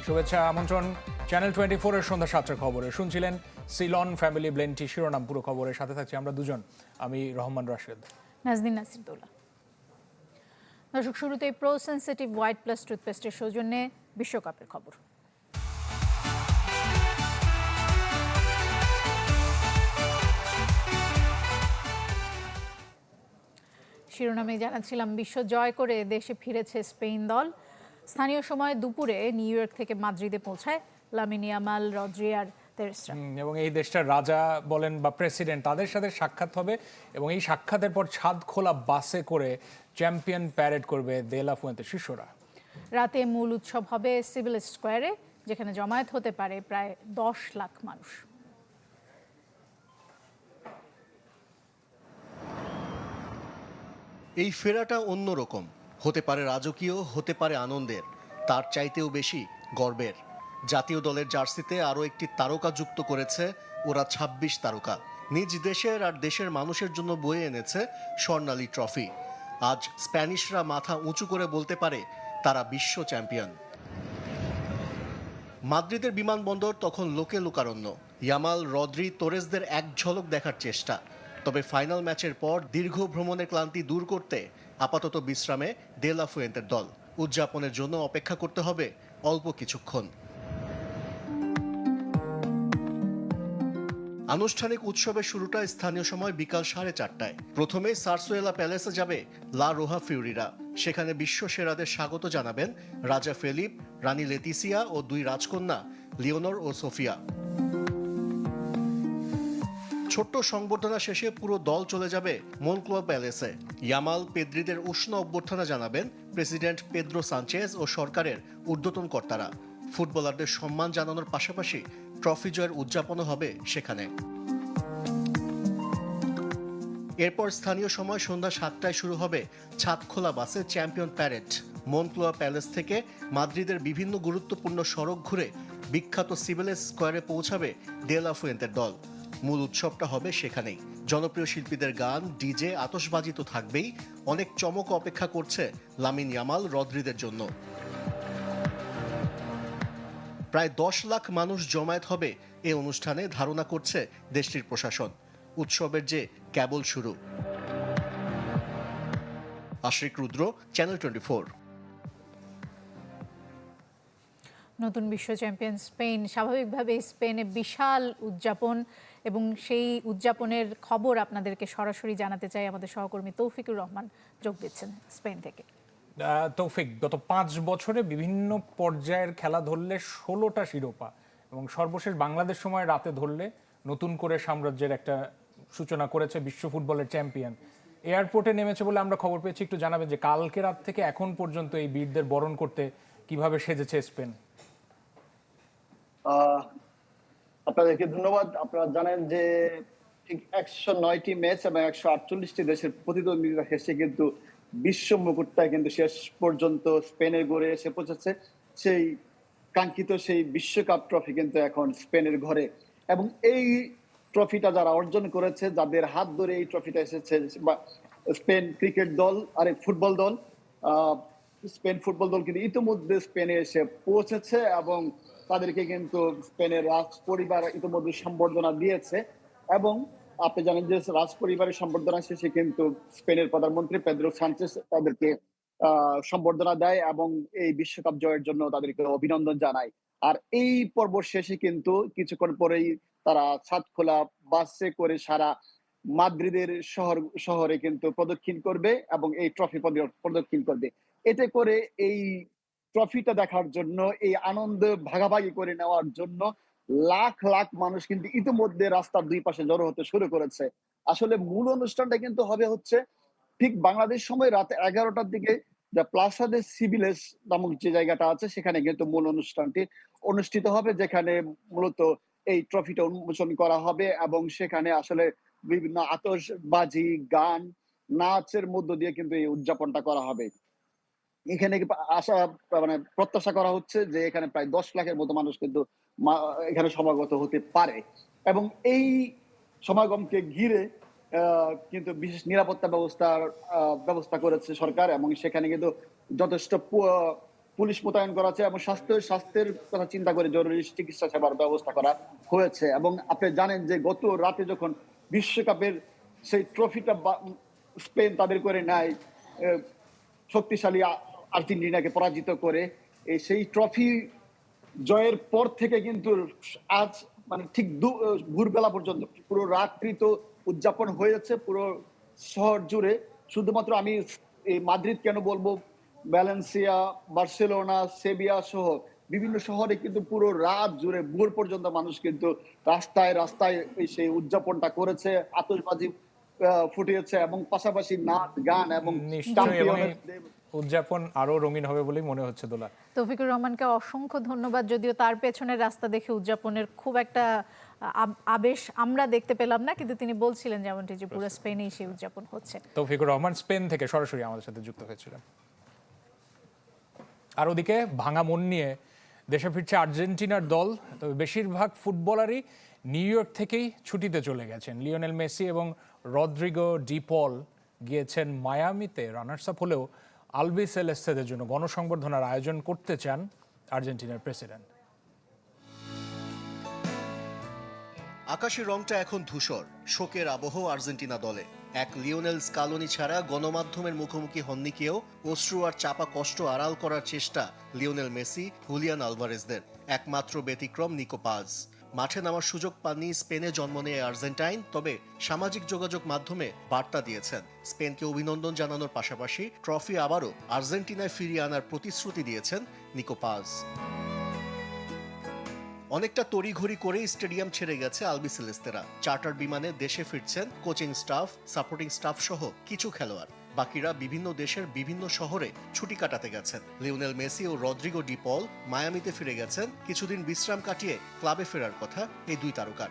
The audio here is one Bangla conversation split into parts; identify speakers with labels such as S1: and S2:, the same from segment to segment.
S1: শুভেচ্ছা আমন্ত্রণ চ্যানেল 24 এর সন্ধ্যা 7টার খবরে। শুনছিলেন সিলন ফ্যামিলি ব্লেন্ডটি শিরোনাম। পুরো খবরের সাথে থাকছি আমরা দুজন, আমি রহমান রাশেদ,
S2: নাজনীন নাসিরুদ্দৌলা। দর্শক, শুরুতেই প্রো সেনসিটিভ হোয়াইট প্লাস টুথপেস্টের সৌজন্যে বিশ্বকাপের খবর। শিরোনামে জানাচ্ছিলাম, বিশ্ব জয় করে দেশে ফিরেছে স্পেন দল। স্থানীয় সময় দুপুরে নিউ ইয়র্ক থেকে মাদ্রিদে পৌঁছায় লামিন ইয়ামাল, রদ্রি আর তেরেস্রা।
S1: এবং এই দেশটার রাজা বলেন বা প্রেসিডেন্ট, তাদের সাথে সাক্ষাৎ হবে এবং এই সাক্ষাতের পর ছাদ খোলা বাসে করে চ্যাম্পিয়ন প্যারেড করবে দে লা ফুয়েন্তের শিষ্যরা।
S2: রাতে মূল উৎসব হবে সিভিল স্কোয়ারে, যেখানে জমায়েত হতে পারে প্রায় 10 লাখ মানুষ।
S3: এই ফেরাটা অন্যরকম, হতে পারে রাজকীয়, হতে পারে আনন্দের, তার চাইতেও বেশি গর্বের। জাতীয় দলের জার্সিতে আরও একটি তারকা যুক্ত করেছে ওরা, 26 তারকা। নিজ দেশের আর দেশের মানুষের জন্য বয়ে এনেছে স্বর্ণালী ট্রফি। আজ স্প্যানিশরা মাথা উঁচু করে বলতে পারে তারা বিশ্ব চ্যাম্পিয়ন। মাদ্রিদের বিমানবন্দর তখন লোকে লোকারণ্য। ইয়ামাল, রদ্রি, তোরেসদের এক ঝলক দেখার চেষ্টা। তবে ফাইনাল ম্যাচের পর দীর্ঘ ভ্রমণের ক্লান্তি দূর করতে আপাতত বিশ্রামে দে লা ফুয়েন্তের দল। উদযাপনের জন্য অপেক্ষা করতে হবে অল্প কিছুক্ষণ। আনুষ্ঠানিক উৎসবের শুরুটা স্থানীয় সময় বিকাল 4:30টায়। প্রথমে সারসুয়েলা প্যালেসে যাবে লা রোহা ফিউরিরা। সেখানে বিশ্ব সেরাদের স্বাগত জানাবেন রাজা ফেলিপ, রানী লেতিসিয়া ও 2 রাজকন্যা লিওনর ও সোফিয়া। ছোট্ট সংবর্ধনা শেষে পুরো দল চলে যাবে মনক্লোয়া প্যালেসে। ইয়ামাল, পেদ্রিদের উষ্ণ অভ্যর্থনা জানাবেন প্রেসিডেন্ট পেদ্রো সানচেজ ও সরকারের ঊর্ধ্বতন কর্তারা। ফুটবলারদের সম্মান জানানোর পাশাপাশি ট্রফি জয়ের উদযাপনও হবে সেখানে। এরপর স্থানীয় সময় সন্ধ্যা 7টায় শুরু হবে ছাদখোলা বাসে চ্যাম্পিয়ন প্যারেড। মনক্লোয়া প্যালেস থেকে মাদ্রিদের বিভিন্ন গুরুত্বপূর্ণ সড়ক ঘুরে বিখ্যাত সিভিল স্কোয়ারে পৌঁছাবে দে লা ফুয়েন্তের দল। মূল উৎসবটা হবে সেখানেই। জনপ্রিয় শিল্পীদের গান, ডিজে, আতশবাজি তো থাকবেই। অনেক চমক অপেক্ষা করছে লামিন ইয়ামাল, রদ্রিদের জন্য। প্রায় 10 লাখ মানুষ জমায়েত হবে এই অনুষ্ঠানে, ধারণা করছে দেশটির প্রশাসন। উৎসবের যে কেবল শুরু। আশিক রুদ্র, চ্যানেল 24।
S2: নতুন বিশ্ব চ্যাম্পিয়ন স্পেন। স্বাভাবিকভাবে স্পেনে বিশাল উদযাপন, এবং সেই উদযাপনের খবর আপনাদেরকে সরাসরি জানাতে চাই। আমাদের সহকর্মী তৌফিকুর রহমান যোগ দিচ্ছেন স্পেন থেকে।
S1: তৌফিক, গত 5 বছরে বিভিন্ন পর্যায়ের খেলা ধরলে 16টা শিরোপা, এবং সর্বশেষ বাংলাদেশ সময় রাতে ধরলে নতুন করে সাম্রাজ্যের একটা সূচনা করেছে বিশ্ব ফুটবলের চ্যাম্পিয়ন। এয়ারপোর্টে নেমেছে বলে আমরা খবর পেয়েছি। একটু জানাবেন যে কালকে রাত থেকে এখন পর্যন্ত এই বীরদের বরণ করতে কিভাবে সেজেছে স্পেন।
S4: আপনাদেরকে ধন্যবাদ। আপনারা জানেন যে ঠিক 109টি ম্যাচ এবং 148টি দেশের প্রতিদ্বন্দ্বিতা শেষে কিন্তু বিশ্ব মুকুটটা কিন্তু শেষ পর্যন্ত স্পেনের গড়ে এসে পৌঁছেছে। সেই কাঙ্ক্ষিত সেই বিশ্বকাপ ট্রফি কিন্তু এখন স্পেনের ঘরে, এবং এই ট্রফিটা যারা অর্জন করেছে, যাদের হাত ধরে এই ট্রফিটা এসেছে, স্পেন ক্রিকেট দল আর ফুটবল দল, স্পেন ফুটবল দল কিন্তু ইতিমধ্যে স্পেনে এসে পৌঁছেছে এবং তাদেরকে কিন্তু স্পেনের রাজ পরিবার ইতিমধ্যে সম্বর্ধনা দিয়েছে। এবং আপনি জানেন যে রাজ পরিবারের সম্বর্ধনা শেষে কিন্তু স্পেনের প্রধানমন্ত্রী পেদ্রো সানচেজ তাদেরকে সম্বর্ধনা দেয় এবং এই বিশ্বকাপ জয়ের জন্য তাদেরকে অভিনন্দন জানায়। আর এই পর্ব শেষে কিন্তু কিছুক্ষণ পরেই তারা ছাদখোলা বাসে করে সারা মাদ্রিদের শহরে কিন্তু প্রদক্ষিণ করবে এবং এই ট্রফি প্রদক্ষিণ করবে। এতে করে এই ট্রফিটা দেখার জন্য, এই আনন্দ ভাগাভাগি করে নেওয়ার জন্য লাখ লাখ মানুষ কিন্তু ইতিমধ্যে রাস্তার 2 পাশে জড়ো হতে শুরু করেছে। আসলে মূল অনুষ্ঠানটা কিন্তু হবে হচ্ছে ঠিক বাংলাদেশ সময় রাত 11টার দিকে দ্য প্লাসা দে সিভিলেস নামক যে জায়গাটা আছে, সেখানে কিন্তু মূল অনুষ্ঠানটি অনুষ্ঠিত হবে, যেখানে মূলত এই ট্রফিটা উন্মোচন করা হবে এবং সেখানে আসলে বিভিন্ন আতশবাজি, গান, নাচের মধ্য দিয়ে কিন্তু এই উদযাপনটা করা হবে। এখানে আশা মানে প্রত্যাশা করা হচ্ছে যে এখানে প্রায় 10 লাখের মতো মানুষ কিন্তু এখানে সমাগত হতে পারে, এবং এই সমাগমকে ঘিরে কিন্তু বিশেষ নিরাপত্তা ব্যবস্থা করেছে সরকার, এবং সেখানে কিন্তু যথেষ্ট পুলিশ মোতায়েন করা আছে এবং স্বাস্থ্যের কথা চিন্তা করে জরুরি চিকিৎসা সেবার ব্যবস্থা করা হয়েছে। এবং আপনি জানেন যে গত রাতে যখন বিশ্বকাপের সেই ট্রফিটা স্পেন তাদের করে নেয়, শক্তিশালী আর্জেন্টিনাকে পরাজিত করে, সেই ট্রফি জয়ের পর থেকে কিন্তু আজ মানে ঠিক ভোরবেলা পর্যন্ত পুরো রাত্রি তো উদযাপন হয়েছে পুরো শহর জুড়ে। শুধুমাত্র আমি এই মাদ্রিদ কেন বলবো, ভ্যালেন্সিয়া, বার্সেলোনা, সেভিয়া সহ বিভিন্ন শহরে কিন্তু পুরো রাত জুড়ে ভোর পর্যন্ত মানুষ কিন্তু রাস্তায় রাস্তায় সেই উদযাপনটা করেছে, আতশবাজি ফুটিয়েছে এবং পাশাপাশি নাচ গান এবং
S1: নিশ্চয়ই এবং উদযাপন আরো রঙিন হবে বলেই মনে হচ্ছে দোলা।
S2: তৌফিকুর রহমানকে অসংখ্য ধন্যবাদ। যদিও তার পেছনের রাস্তা দেখে উদযাপনের খুব একটা আবেশ আমরা দেখতে পেলাম না, কিন্তু তিনি বলছিলেন যেমনটি যে পুরো স্পেনেই সেই উদযাপন হচ্ছে।
S1: তৌফিকুর রহমান স্পেন থেকে সরাসরি আমাদের সাথে যুক্ত হয়েছিলেন। আর ওদিকে ভাঙা মন নিয়ে দেশে ফিরছে আর্জেন্টিনার দল। তবে বেশিরভাগ ফুটবলারই নিউ ইয়র্ক থেকেই ছুটিতে চলে গেছেন। লিওনেল মেসি এবং রদ্রিগো ডি পল গিয়েছেন মায়ামিতে। রানার্স আপ হলেও আলবি সেলেস্তেদের জন্য গণসংবর্ধনার আয়োজন করতে চান আর্জেন্টিনার প্রেসিডেন্ট।
S3: আকাশের রংটা এখন ধূসর, শোকের আবহ আর্জেন্টিনা দলে। এক লিওনেল স্কালোনি ছাড়া গণমাধ্যমের মুখোমুখি হননি কেউ। অশ্রু আর চাপা কষ্ট আড়াল করার চেষ্টা লিওনেল মেসি, হুলিয়ান আলভারেজদের। একমাত্র ব্যতিক্রম নিকো পাজ। মাঠে নামার সুযোগ পাননি স্পেনে জন্ম নিয়ে আর্জেন্টাইন, তবে সামাজিক যোগাযোগ মাধ্যমে বার্তা দিয়েছেন। স্পেনকে অভিনন্দন জানানোর পাশাপাশি ট্রফি আবারও আর্জেন্টিনায় ফিরিয়ে আনার প্রতিশ্রুতি দিয়েছেন নিকো পাজ। অনেকটা তড়িঘড়ি করেই স্টেডিয়াম ছেড়ে গেছে আলবি সেলেস্তেরা। চার্টার বিমানে দেশে ফিরছেন কোচিং স্টাফ, সাপোর্টিং স্টাফ সহ কিছু খেলোয়াড়। বাকিরা বিভিন্ন দেশের বিভিন্ন শহরে ছুটি কাটাতে গেছেন। লিওনেল মেসি ও রদ্রিগো ডি পল মায়ামিতে ফিরে গেছেন। কিছুদিন বিশ্রাম কাটিয়ে ক্লাবে ফেরার কথা এই দুই তারকার।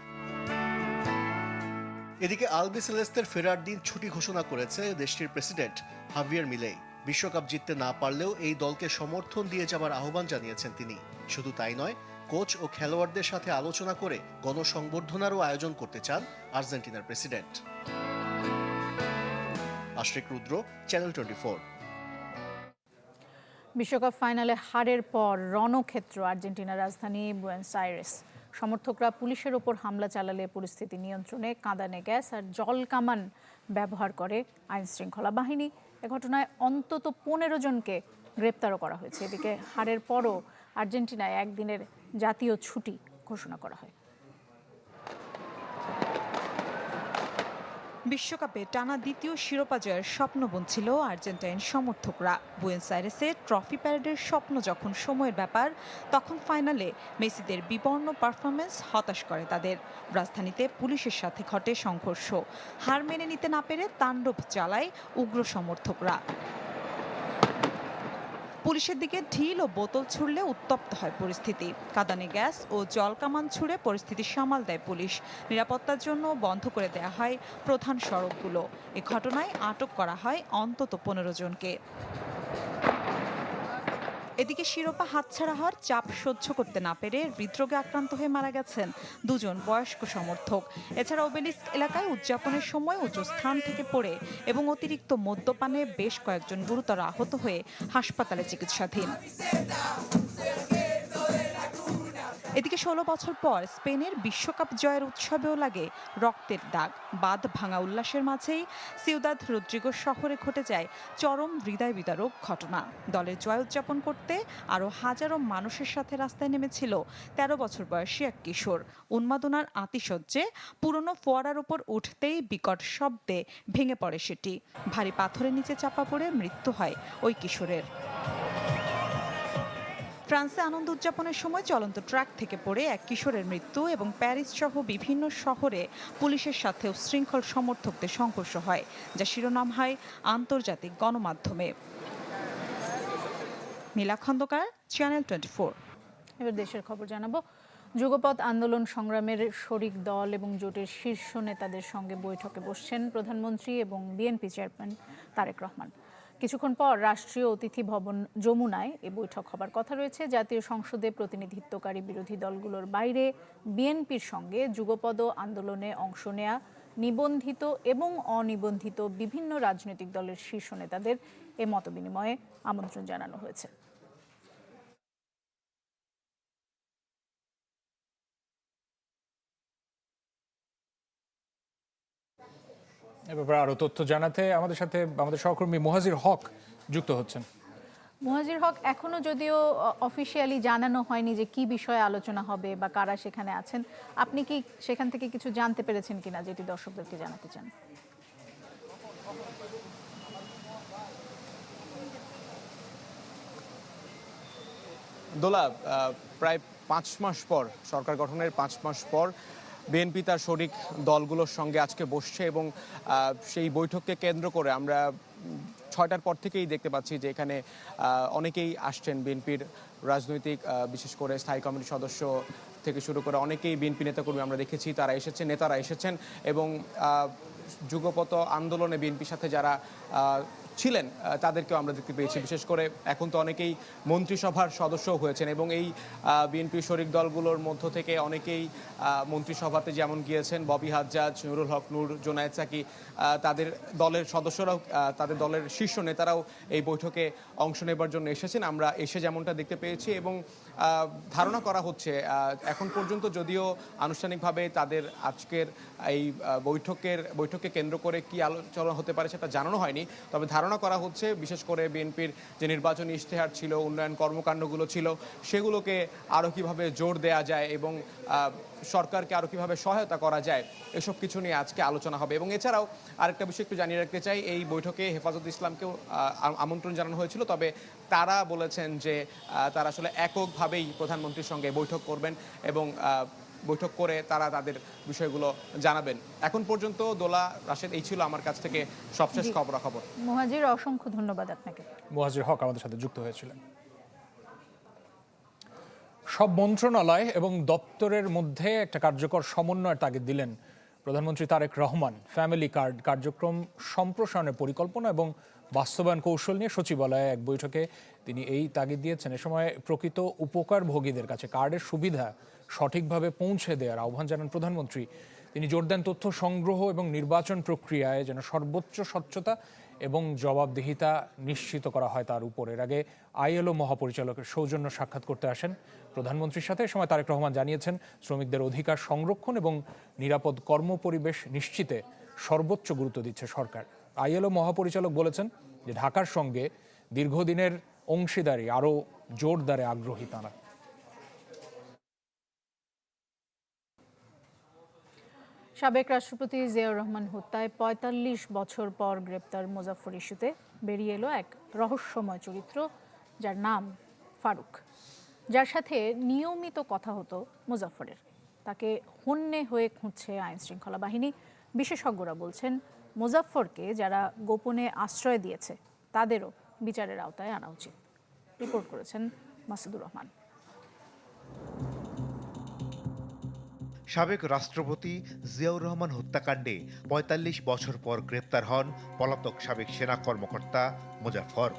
S3: এদিকে আলবি সেলেস্তের ফেরার দিন ছুটি ঘোষণা করেছে দেশটির প্রেসিডেন্ট হাভিয়ার মিলেই। বিশ্বকাপ জিততে না পারলেও এই দলকে সমর্থন দিয়ে যাবার আহ্বান জানিয়েছেন তিনি। শুধু তাই নয়, কোচ ও খেলোয়াড়দের সাথে আলোচনা করে গণসংবর্ধনারও আয়োজন করতে চান আর্জেন্টিনার প্রেসিডেন্ট। আশরিক রুদ্র, চ্যানেল 24।
S2: বিশ্বকাপ ফাইনালে হারের পর রণক্ষেত্র আর্জেন্টিনার রাজধানী বুয়েনোস আইরেস। সমর্থকরা পুলিশের ওপর হামলা চালালে পরিস্থিতি নিয়ন্ত্রণে কাঁদানে গ্যাস আর জল কামান ব্যবহার করে আইনশৃঙ্খলা বাহিনী। এ ঘটনায় অন্তত 15 জনকে গ্রেপ্তারও করা হয়েছে। এদিকে হারের পরও আর্জেন্টিনায় একদিনের জাতীয় ছুটি ঘোষণা করা হয়।
S5: বিশ্বকাপে টানা দ্বিতীয় শিরোপা জয়ের স্বপ্ন বুনছিল আর্জেন্টাইন সমর্থকরা। বুয়েনোস আইরেসে ট্রফি প্যারেডের স্বপ্ন যখন সময়ের ব্যাপার, তখন ফাইনালে মেসিদের বিবর্ণ পারফরমেন্স হতাশ করে তাদের। রাজধানীতে পুলিশের সাথে ঘটে সংঘর্ষ। হার মেনে নিতে না পেরে তাণ্ডব চালায় উগ্র সমর্থকরা। পুলিশের দিকে ঢিল ও বোতল ছুড়লে উত্তপ্ত হয় পরিস্থিতি। কাঁদানে গ্যাস ও জল কামান ছুড়ে পরিস্থিতি সামাল দেয় পুলিশ। নিরাপত্তার জন্য বন্ধ করে দেয়া হয় প্রধান সড়কগুলো। এ ঘটনায় আটক করা হয় অন্তত 15 জনকে। এদিকে শিরোপা হাতছাড়া হওয়ার চাপ সহ্য করতে না পেরে হৃদরোগে আক্রান্ত হয়ে মারা গেছেন 2 জন বয়স্ক সমর্থক। এছাড়া ওবেলিস্ক এলাকায় উদযাপনের সময় উঁচু স্থান থেকে পড়ে এবং অতিরিক্ত মদ্যপানে বেশ কয়েকজন গুরুতর আহত হয়ে হাসপাতালে চিকিৎসাধীন। এদিকে 16 বছর পর স্পেনের বিশ্বকাপ জয়ের উৎসবেও লাগে রক্তের দাগ। বাঁধ ভাঙা উল্লাসের মাঝেই সিউদাদ রদ্রিগো শহরে ঘটে যায় চরম হৃদয় বিদারক ঘটনা। দলের জয় উদযাপন করতে আরও হাজারো মানুষের সাথে রাস্তায় নেমেছিল 13 বছর বয়সী এক কিশোর। উন্মাদনার আতিশয্যে পুরনো ফোয়ারার উপর উঠতেই বিকট শব্দে ভেঙে পড়ে সেটি। ভারী পাথরের নিচে চাপা পড়ে মৃত্যু হয় ওই কিশোরের। ফ্রান্সে আনন্দ উদযাপনের সময় চলন্ত ট্রাক থেকে পড়ে এক কিশোরের মৃত্যু এবং প্যারিস সহ বিভিন্ন শহরে পুলিশের সাথে উচ্ছৃঙ্খল সমর্থকদের সংঘর্ষ হয়, যা শিরোনাম হয় আন্তর্জাতিক গণমাধ্যমে। নীলা খন্দকার, চ্যানেল 24।
S2: এবার দেশের খবর জানাবো। যুগপৎ আন্দোলন সংগ্রামের শরিক দল এবং জোটের শীর্ষ নেতাদের সঙ্গে বৈঠকে বসছেন প্রধানমন্ত্রী এবং বিএনপি চেয়ারম্যান তারেক রহমান। কিছুক্ষণ পর রাষ্ট্রীয় অতিথি ভবন যমুনায় এ বৈঠক হবার কথা রয়েছে। জাতীয় সংসদে প্রতিনিধিত্বকারী বিরোধী দলগুলোর বাইরে বিএনপির সঙ্গে যুগপৎ আন্দোলনে অংশ নেয়া নিবন্ধিত এবং অনিবন্ধিত বিভিন্ন রাজনৈতিক দলের শীর্ষ নেতাদের এ মতবিনিময়ে আমন্ত্রণ জানানো হয়েছে।
S1: এ ব্যাপারে আরো তথ্য জানাতে আমাদের সাথে আমাদের সহকর্মী মুহাজির হক যুক্ত হচ্ছেন।
S2: মুহাজির হক, এখনো যদিও অফিসিয়ালি জানানো হয়নি যে কি বিষয়ে আলোচনা হবে বা কারা সেখানে আছেন, আপনি কি সেখান থেকে কিছু জানতে পেরেছেন কিনা যেটি দর্শকদেরকে জানাতে চান?
S6: দোলা, প্রায় 5 মাস পর, সরকার গঠনের 5 মাস পর বিএনপি তার শরিক দলগুলোর সঙ্গে আজকে বসছে এবং সেই বৈঠককে কেন্দ্র করে আমরা 6টার পর থেকেই দেখতে পাচ্ছি যে এখানে অনেকেই আসছেন। বিএনপির রাজনৈতিক বিশেষ করে স্থায়ী কমিটির সদস্য থেকে শুরু করে অনেকেই বিএনপি নেতাকর্মী আমরা দেখেছি, তারা এসেছেন, নেতারা এসেছেন এবং যুগপৎ আন্দোলনে বিএনপির সাথে যারা ছিলেন তাদেরকেও আমরা দেখতে পেয়েছি। বিশেষ করে এখন তো অনেকেই মন্ত্রিসভার সদস্যও হয়েছেন এবং এই বিএনপির শরিক দলগুলোর মধ্য থেকে অনেকেই মন্ত্রিসভাতে যেমন গিয়েছেন ববি হাজ্জাজ, নুরুল হক নূর, জোনায়েদ সাকি, তাদের দলের সদস্যরাও, তাদের দলের শীর্ষ নেতারাও এই বৈঠকে অংশ নেবার জন্য এসেছেন। আমরা এসে যেমনটা দেখতে পেয়েছি এবং ধারণা করা হচ্ছে, এখন পর্যন্ত যদিও আনুষ্ঠানিকভাবে তাদের আজকের এই বৈঠককে কেন্দ্র করে কি আলোচনা হতে পারে সেটা জানানো হয়নি, তবে ধারণা করা হচ্ছে বিশেষ করে বিএনপির যে নির্বাচনী ইশতেহার ছিল, উন্নয়ন কর্মকাণ্ডগুলো ছিল, সেগুলোকে আরও কীভাবে জোর দেওয়া যায় এবং সরকারকে আরও কীভাবে সহায়তা করা যায়, এসব কিছু নিয়ে আজকে আলোচনা হবে। এবং এছাড়াও আরেকটা বিষয় একটু জানিয়ে রাখতে চাই, এই বৈঠকে হেফাজত ইসলামকেও আমন্ত্রণ জানানো হয়েছিল, তবে তারা বলেছেন যে তারা আসলে এককভাবেই প্রধানমন্ত্রীর সঙ্গে বৈঠক করবেন এবং বৈঠক করে তারা তাদের বিষয়গুলো জানাবেন। এখন পর্যন্ত দোলা, রাশেদ, এই ছিল আমার কাছ থেকে সবশেষ খবরাখবর।
S2: মুহাজির, অসংখ্য ধন্যবাদ আপনাকে।
S1: মুহাজির হক আমাদের সাথে যুক্ত হয়েছিলেন। সব মন্ত্রণালয় এবং দপ্তরের মধ্যে একটা কার্যকর সমন্বয়ের তাগিদ দিলেন প্রধানমন্ত্রী তারেক রহমান। ফ্যামিলি কার্ড কার্যক্রম সম্প্রসারণের পরিকল্পনা এবং বাস্তবায়ন কৌশল নিয়ে সচিবালয়ে এক বৈঠকে তিনি এই তাগিদ দিয়েছেন। এ সময় প্রকৃত উপকারভোগীদের কাছে কার্ডের সুবিধা সঠিকভাবে পৌঁছে দেওয়ার আহ্বান জানান প্রধানমন্ত্রী। তিনি জোর দেন তথ্য সংগ্রহ এবং নির্বাচন প্রক্রিয়ায় যেন সর্বোচ্চ স্বচ্ছতা এবং জবাবদিহিতা নিশ্চিত করা হয় তার উপর। এর আগে আইএলও মহাপরিচালকের সৌজন্য সাক্ষাৎ করতে আসেন প্রধানমন্ত্রীর সাথে। এ সময় তারেক রহমান জানিয়েছেন, শ্রমিকদের অধিকার সংরক্ষণ এবং নিরাপদ কর্মপরিবেশ নিশ্চিতে সর্বোচ্চ গুরুত্ব দিচ্ছে সরকার। আইএলও মহাপরিচালক বলেছেন যে ঢাকার সঙ্গে দীর্ঘদিনের অংশীদারি আরও জোরদারে আগ্রহী তাঁরা।
S2: সাবেক রাষ্ট্রপতি জিয়াউর রহমান হত্যায় ৪৫ বছর পর গ্রেপ্তার মুজাফফর ইস্যুতে বেরিয়ে এলো এক রহস্যময় চরিত্র, যার নাম ফারুক, যার সাথে নিয়মিত কথা হতো মুজাফফরের। তাকে হন্যে হয়ে খুঁজছে আইন শৃঙ্খলা বাহিনী। বিশেষজ্ঞরা বলছেন, মুজাফফরকে যারা গোপনে আশ্রয় দিয়েছে তাদেরও বিচারের আওতায় আনা উচিত। রিপোর্ট করেছেন মাসুদুর রহমান।
S7: সাবেক রাষ্ট্রপতি জিয়াউর রহমান হত্যাকাণ্ডে ৪৫ বছর পর গ্রেপ্তার হন পলাতক সাবেক সেনা কর্মকর্তা মুজাফফর।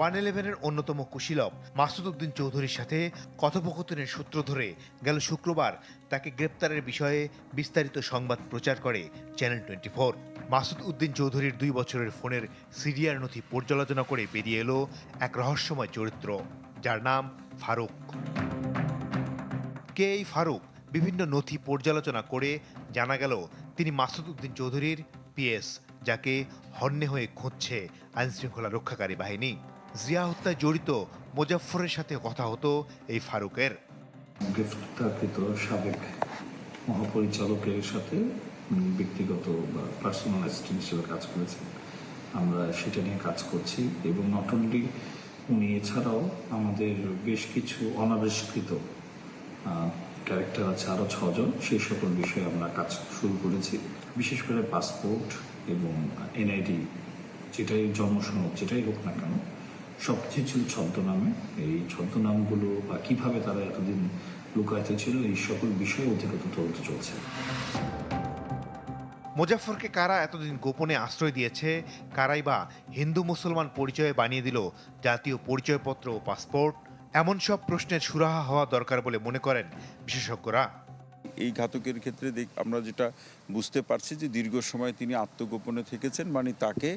S7: 111-এর অন্যতম কুশীলব মাসুদ উদ্দিন চৌধুরীর সাথে কথোপকথনের সূত্র ধরে গেল শুক্রবার তাকে গ্রেপ্তারের বিষয়ে বিস্তারিত সংবাদ প্রচার করে চ্যানেল 24। মাসুদ উদ্দিন চৌধুরীর 2 বছরের ফোনের সিরিয়ার নথি পর্যালোচনা করে বেরিয়ে এলো এক রহস্যময় চরিত্র, যার নাম ফারুক। কে এই ফারুক? বিভিন্ন নথি পর্যালোচনা করে জানা গেল তিনি মাসুদ উদ্দিন চৌধুরীর পিএস, যাকে হন্যে হয়ে খুঁজছে আইনশৃঙ্খলা রক্ষাকারী বাহিনী। জিয়া হত্যায় জড়িত মুজাফফরের সাথে কথা হতো এই ফারুকের।
S8: গ্রেফতারকৃত সাবেক মহাপরিচালকের সাথে ব্যক্তিগত বা পার্সোনাল অ্যাসিস্ট্যান্ট হিসেবে কাজ করেছেন। আমরা সেটা নিয়ে কাজ করছি এবং নট অনলি উনি, এছাড়াও আমাদের বেশ কিছু অনাবিষ্কৃত ক্যারেক্টার আছে, আরও 6 জন। সেই সকল বিষয়ে আমরা কাজ শুরু করেছি। বিশেষ করে পাসপোর্ট এবং এনআইডি, যেটাই জন্মসনদ যেটাই হোক না কেন, সব কিছু ছিল ছদ্মনামে। এই ছদ্মনামগুলো বা কীভাবে তারা এতদিন লুকায়িত ছিল, এই সকল বিষয়ে অধিকতর তদন্ত চলছে।
S7: মুজাফফরকে কারা এতদিন গোপনে আশ্রয় দিয়েছে, কারাই বা হিন্দু মুসলমান পরিচয়ে বানিয়ে দিল জাতীয় পরিচয়পত্র ও পাসপোর্ট, এমন সব প্রশ্নের সুরাহা হওয়া দরকার বলে মনে করেন বিশেষজ্ঞরা।
S9: এই ঘাতকের ক্ষেত্রে আমরা যেটা বুঝতে পারছি যে দীর্ঘ সময় তিনি আত্মগোপনে থেকেছেন, মানে তাকে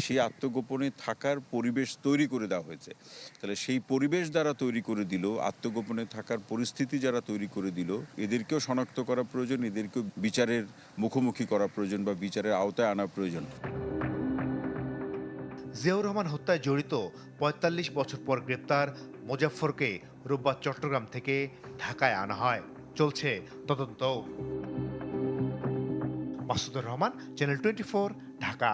S9: সেই আত্মগোপনে থাকার পরিবেশ তৈরি করে দেওয়া হয়েছে। তাহলে সেই পরিবেশ দ্বারা তৈরি করে দিল, আত্মগোপনে থাকার পরিস্থিতি যারা তৈরি করে দিল, এদেরকেও শনাক্ত করা প্রয়োজন, এদেরকেও বিচারের মুখোমুখি করা প্রয়োজন বা বিচারের আওতায় আনা প্রয়োজন।
S7: জিয়াউর রহমান হত্যায় জড়িত ৪৫ বছর পর গ্রেপ্তার মোজাফফরকে রোববার চট্টগ্রাম থেকে ঢাকায় আনা হয়। চলছে তদন্ত। মাসুদুর রহমান, চ্যানেল 24, ঢাকা।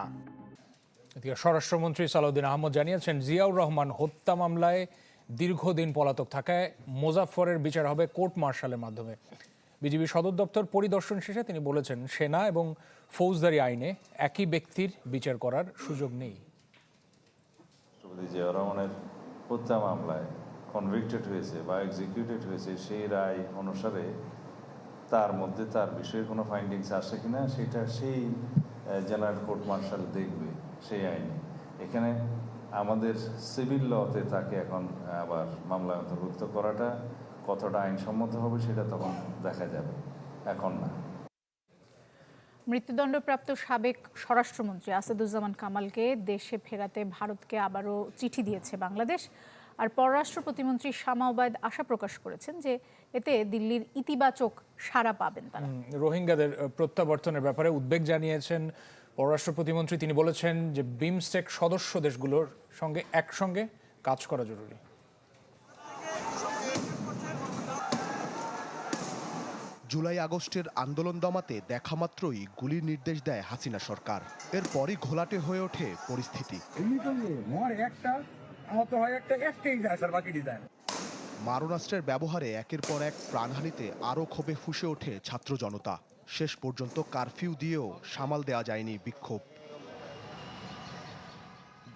S1: এদিকে স্বরাষ্ট্রমন্ত্রী সালাউদ্দিন আহমদ জানিয়েছেন, জিয়াউর রহমান হত্যা মামলায় দীর্ঘদিন পলাতক থাকায় মোজাফফরের বিচার হবে কোর্ট মার্শালের মাধ্যমে। বিজিবি সদর দপ্তর পরিদর্শন শেষে তিনি বলেছেন, সেনা এবং ফৌজদারি আইনে একই ব্যক্তির বিচার করার সুযোগ নেই।
S10: জিয়াউর রহমানের হত্যা মামলায় কনভিক্টেড হয়েছে বা এক্সিকিউটেড হয়েছে, সেই রায় অনুসারে তার মধ্যে তার বিষয়ে কোনো ফাইন্ডিংস আসে কিনা সেটা সেই জেনারেল কোর্ট মার্শাল দেখবে সেই আইনে। এখানে আমাদের সিভিল লতে তাকে এখন আবার মামলায় অন্তর্ভুক্ত করাটা কতটা আইনসম্মত হবে সেটা তখন দেখা যাবে, এখন না।
S2: মৃত্যুদণ্ডপ্রাপ্ত সাবেক স্বরাষ্ট্রমন্ত্রী আসাদুজ্জামান কামালকে দেশে ফেরাতে ভারতকে আবারও চিঠি দিয়েছে বাংলাদেশ। আর পররাষ্ট্র প্রতিমন্ত্রী শামা ওবায়দ আশা প্রকাশ করেছেন যে এতে দিল্লির ইতিবাচক সাড়া পাবেন তারা।
S1: রোহিঙ্গাদের প্রত্যাবর্তনের ব্যাপারে উদ্বেগ জানিয়েছেন পররাষ্ট্র প্রতিমন্ত্রী। তিনি বলেছেন যে বিমস্টেক সদস্য দেশগুলোর সঙ্গে একসঙ্গে কাজ করা জরুরি।
S11: জুলাই আগস্টের আন্দোলন দমাতে দেখামাত্রই গুলির নির্দেশ দেয় হাসিনা সরকার। এরপরই ঘোলাটে হয়ে ওঠে পরিস্থিতি। মারণাস্ত্রের ব্যবহারে একের পর এক প্রাণহানিতে আরও ক্ষোভে ফুঁসে ওঠে ছাত্র জনতা। শেষ পর্যন্ত কারফিউ দিয়েও সামাল দেওয়া যায়নি বিক্ষোভ।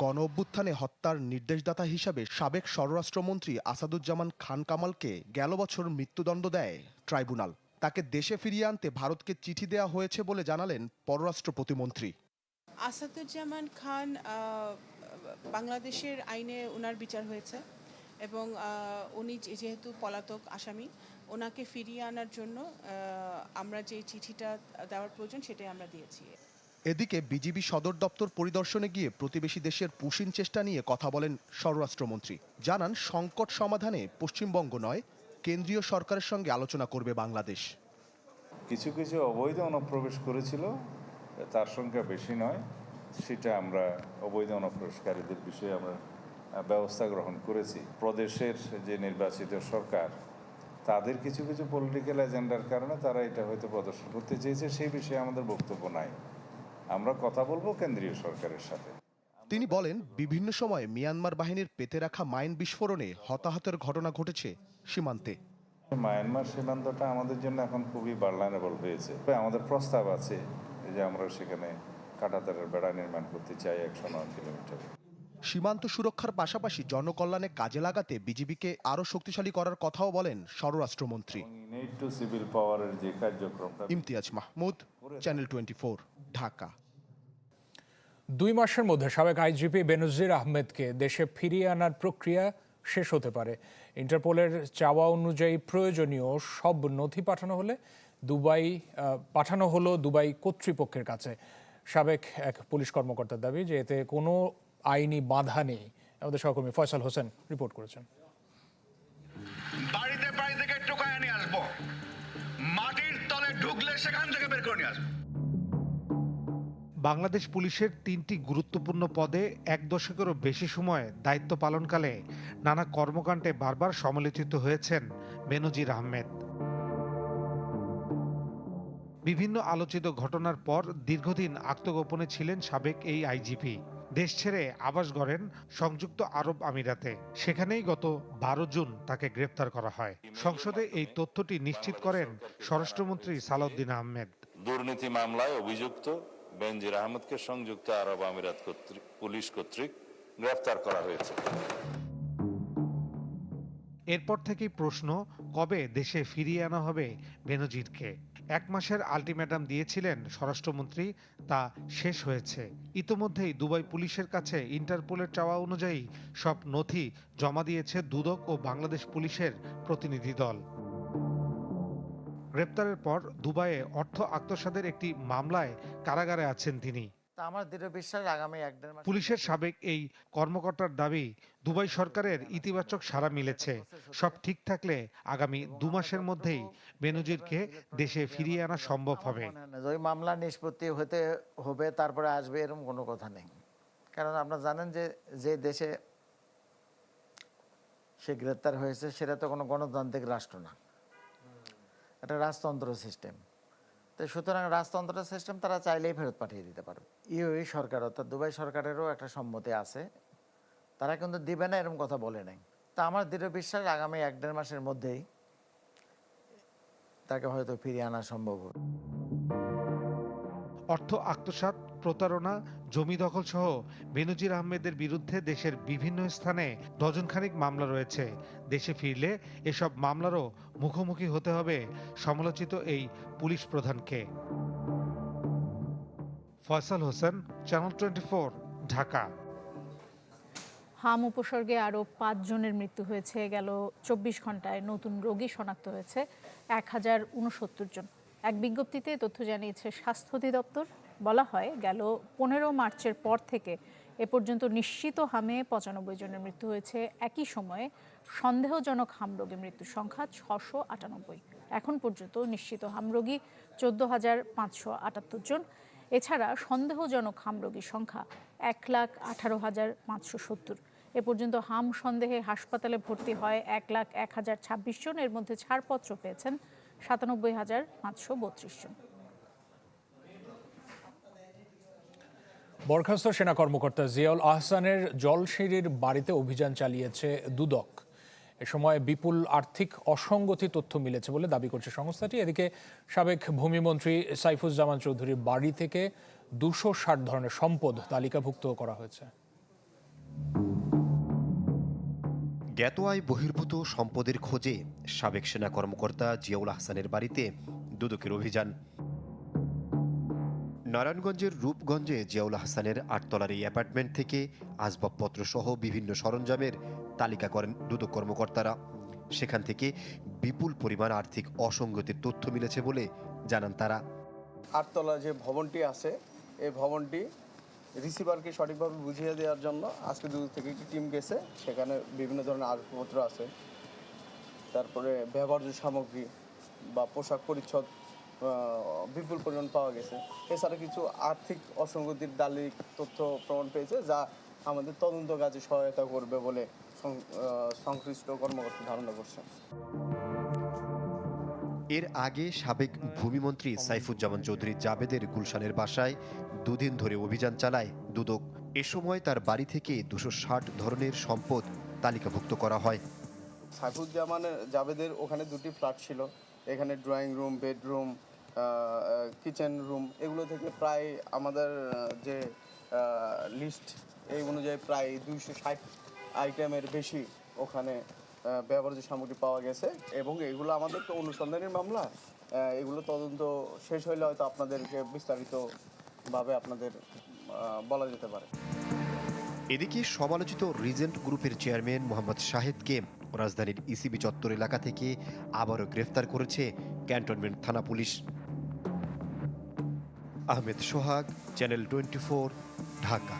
S11: গণ অভ্যুত্থানে হত্যার নির্দেশদাতা হিসাবে সাবেক স্বরাষ্ট্রমন্ত্রী আসাদুজ্জামান খান কামালকে গেল বছর মৃত্যুদণ্ড দেয় ট্রাইব্যুনাল। তাকে দেশে ফিরিয়ে আনতে ভারতকে চিঠি দেওয়া হয়েছে বলে জানালেন পররাষ্ট্র প্রতিমন্ত্রী।
S12: আসাদুজ্জামান খান বাংলাদেশের আইনে ওনার বিচার হয়েছে এবং উনি যেহেতু পলাতক আসামি, ওনাকে ফিরিয়ে আনার জন্য আমরা যে চিঠিটা দেওয়ার প্রয়োজন সেটাই আমরা দিয়েছি।
S11: এদিকে বিজিবি সদর দপ্তর পরিদর্শনে গিয়ে প্রতিবেশী দেশের পুশিন চেষ্টা নিয়ে কথা বলেন স্বরাষ্ট্রমন্ত্রী। জানান, সংকট সমাধানে পশ্চিমবঙ্গ নয়, কেন্দ্রীয় সরকারের সঙ্গে আলোচনা করবে বাংলাদেশ।
S10: কিছু কিছু অবৈধ অনুপ্রবেশ করেছিল, তার সংখ্যা বেশি নয়, সেটা আমরা অবৈধ অনুপ্রবেশকারীদের বিষয়ে আমরা ব্যবস্থা গ্রহণ করেছি। প্রদেশের যে নির্বাচিত সরকার, তাদের কিছু কিছু পলিটিক্যাল এজেন্ডার কারণে তারা এটা হয়তো প্রদর্শন করতে চেয়েছে, সেই বিষয়ে আমাদের বক্তব্য নাই। আমরা কথা বলবো কেন্দ্রীয় সরকারের সাথে।
S11: তিনি বলেন, বিভিন্ন সময় মিয়ানমার বাহিনীর পেতে রাখা মাইন বিস্ফোরণে হতাহতের ঘটনা ঘটেছে সীমান্তে।
S10: মায়ানমার সীমান্তটা আমাদের জন্য এখন খুবই ভালনারেবল হয়েছে। আমাদের প্রস্তাব আছে যে আমরা সেখানে কাঁটাতারের বেড়া নির্মাণ করতে চাই 109 কিলোমিটার।
S11: সীমান্ত সুরক্ষার পাশাপাশি জনকল্যাণে কাজে লাগাতে বিজিবিকে আরও শক্তিশালী করার কথাও বলেন স্বরাষ্ট্রমন্ত্রী।
S10: সিভিল পাওয়ারের যে কার্যক্রমটা।
S11: ইমতিয়াজ মাহমুদ, চ্যানেল 24, ঢাকা।
S1: 2 মাসের মধ্যে সাবেক আইজিপি বেনজির আহমেদকে দেশে ফিরিয়ে আনার প্রক্রিয়া শেষ হতে পারে। ইন্টারপোলের চাওয়া অনুযায়ী প্রয়োজনীয় সব নথি পাঠানো হলো দুবাই কর্তৃপক্ষের কাছে। সাবেক এক পুলিশ কর্মকর্তার দাবি যে এতে কোনো আইনি বাধা নেই। আমাদের সহকর্মী ফয়সাল হোসেন রিপোর্ট করেছেন।
S13: বাড়িতে বাড়ি থেকে টোকায় নিয়ে আসবো, মাটির তলে ঢুকলে সেখান থেকে বের করে নিয়ে আসবো।
S14: বাংলাদেশ পুলিশের 3টি গুরুত্বপূর্ণ পদে 1 দশকেরও বেশি সময় দায়িত্ব পালনকালে নানা কর্মকাণ্ডে বারবার সমালোচিত হয়েছেন বেনজির আহমেদ। বিভিন্ন আলোচিত ঘটনার পর দীর্ঘদিন আত্মগোপনে ছিলেন সাবেক এই আইজিপি। দেশ ছেড়ে আবাস গড়েন সংযুক্ত আরব আমিরাতে। সেখানেই গত 12 জুন তাকে গ্রেপ্তার করা হয়। সংসদে এই তথ্যটি নিশ্চিত করেন স্বরাষ্ট্রমন্ত্রী সালাউদ্দিন আহমেদ।
S15: দুর্নীতি মামলায় অভিযুক্ত বেনজির আহমেদকে সংযুক্ত আরব আমিরাত পুলিশ কর্তৃক গ্রেফতার করা হয়েছে।
S14: এরপর থেকেই প্রশ্ন, কবে দেশে ফিরিয়ে আনা হবে বেনজিরকে। 1 মাসের আলটিমেটাম দিয়েছিলেন স্বরাষ্ট্রমন্ত্রী, তা শেষ হয়েছে। ইতোমধ্যেই দুবাই পুলিশের কাছে ইন্টারপোলের চাওয়া অনুযায়ী সব নথি জমা দিয়েছে দুদক ও বাংলাদেশ পুলিশের প্রতিনিধি দল। গ্রেপ্তারের পর দুবাইয়ে অর্থ আত্মসাতের একটি মামলায় কারাগারে আছেন তিনি।
S16: আমার দৃঢ় বিশ্বাস আগামী 1-1.5 মাস
S14: পুলিশের সাবেক এই কর্মকর্তার দাবি, দুবাই সরকারের ইতিবাচক সাড়া মিলেছে। সব ঠিক থাকলে আগামী 2 মাসের মধ্যেই বেনজিরকে দেশে ফিরিয়ে আনা সম্ভব হবে।
S16: ওই মামলা নিষ্পত্তি হতে হবে, তারপরে আসবে, এরকম কোনো কথা নেই। কারণ আপনারা জানেন যে যে দেশে সে গ্রেপ্তার হয়েছে সেটা তো কোনো গণতান্ত্রিক রাষ্ট্র না, এটা রাজতন্ত্র সিস্টেম। তো সুতরাং রাজতন্ত্র সিস্টেম তারা চাইলেই ফেরত পাঠিয়ে দিতে পারবে। ইউএই সরকার অর্থাৎ দুবাই সরকারেরও একটা সম্মতি আছে, তারা কিন্তু দিবে না এরকম কথা বলে নাই। তা আমার দৃঢ় বিশ্বাস আগামী 1-1.5 মাসের মধ্যেই তাকে হয়তো ফিরিয়ে আনা সম্ভব হবে।
S14: অর্থ আত্মসাৎ, প্রতারণা, জমি দখল সহ বেনজির আহমেদের বিরুদ্ধে দেশের বিভিন্ন স্থানে ডজনখানিক মামলা রয়েছে। দেশে ফিরলে এসব মামলারও মুখোমুখি হতে হবে সমালোচিত এই পুলিশ প্রধানকে। ফয়সাল হোসেন, চ্যানেল 24, ঢাকা।
S2: হাম উপসর্গে আরও 5 জনের মৃত্যু হয়েছে। গেল 24 ঘন্টায় নতুন রোগী শনাক্ত হয়েছে 1069 জন। এক বিজ্ঞপ্তিতে তথ্য জানিয়েছে স্বাস্থ্য অধিদপ্তর। বলা হয়, গেল 15 মার্চের পর থেকে এ পর্যন্ত নিশ্চিত হামে 95 জনের মৃত্যু হয়েছে। একই সময়ে সন্দেহজনক হাম রোগী মৃত্যুর সংখ্যা 698। এখন পর্যন্ত নিশ্চিত হাম রোগী 14,578 জন। এছাড়া সন্দেহজনক হাম রোগীর সংখ্যা 1,18,570। এ পর্যন্ত হাম সন্দেহে হাসপাতালে ভর্তি হয় 1,01,026 জন। এর মধ্যে ছাড়পত্র পেয়েছেন 97,532 জন।
S1: বরখাস্ত সেনা কর্মকর্তা জিয়াউল আহসানের জলশিরির বাড়িতে অভিযান চালিয়েছে দুদক। এ সময় বিপুল আর্থিক অসঙ্গতি তথ্য মিলেছে বলে দাবি করছে সংস্থাটি। এদিকে সাবেক ভূমিমন্ত্রী সাইফুজ্জামান চৌধুরীর বাড়ি থেকে 260 ধরনের সম্পদ তালিকাভুক্ত করা হয়েছে।
S17: জ্ঞাত আয় বহির্ভূত সম্পদের খোঁজে সাবেক সেনা কর্মকর্তা জিয়াউল আহসানের বাড়িতে দুদকের অভিযান। নারায়ণগঞ্জের রূপগঞ্জে জিয়াউল আহসানের 8 তলার এই অ্যাপার্টমেন্ট থেকে আসবাবপত্র সহ বিভিন্ন সরঞ্জামের তালিকা করেন দুদক কর্মকর্তারা। সেখান থেকে বিপুল পরিমাণ আর্থিক অসঙ্গতির তথ্য মিলেছে বলে জানান তারা।
S18: 8 তলা যে ভবনটি আছে, এই ভবনটি রিসিভারকে সঠিকভাবে বুঝিয়ে দেওয়ার জন্য আজকে দুদক থেকে একটি টিম গেছে। সেখানে বিভিন্ন ধরনের আসবাবপত্র আছে, তারপরে ব্যবহার্য সামগ্রী বা পোশাক পরিচ্ছদ বিপুল পরিমাণ পাওয়া গেছে। এছাড়া কিছু আর্থিক অসঙ্গতির দালিলিক তথ্য প্রমাণ পেয়েছে, যা আমাদের তদন্ত কাজে সহায়তা করবে বলে সংশ্লিষ্ট কর্মকর্তা ধারণা করছেন।
S17: এর আগে সাবেক ভূমিমন্ত্রী সাইফুজ্জামান চৌধুরী জাবেদের গুলশানের বাসায় 2 দিন ধরে অভিযান চালায় দুদক। এ সময় তার বাড়ি থেকে 260 ধরনের সম্পদ তালিকাভুক্ত করা হয়।
S18: সাইফুজ্জামানের জাবেদের ওখানে 2টি ফ্ল্যাট ছিল। এখানে drawing room, bedroom, kitchen room, এগুলো থেকে প্রায় আমাদের যে লিস্ট এই অনুযায়ী প্রায় 260 আইটেমের বেশি ওখানে ব্যবহার্য সামগ্রী পাওয়া গেছে। এবং এগুলো আমাদের তো অনুসন্ধানের মামলা, এগুলো তদন্ত শেষ হইলে হয়তো আপনাদেরকে বিস্তারিতভাবে আপনাদের বলা যেতে পারে।
S17: এদিকে সমালোচিত রিজেন্ট গ্রুপের চেয়ারম্যান মোহাম্মদ শাহেদকে রাজধানীর ইসিবি চত্বর এলাকা থেকে আবারও গ্রেফতার করেছে ক্যান্টনমেন্ট থানা পুলিশ। আহমেদ সোহাগ, চ্যানেল 24, ঢাকা।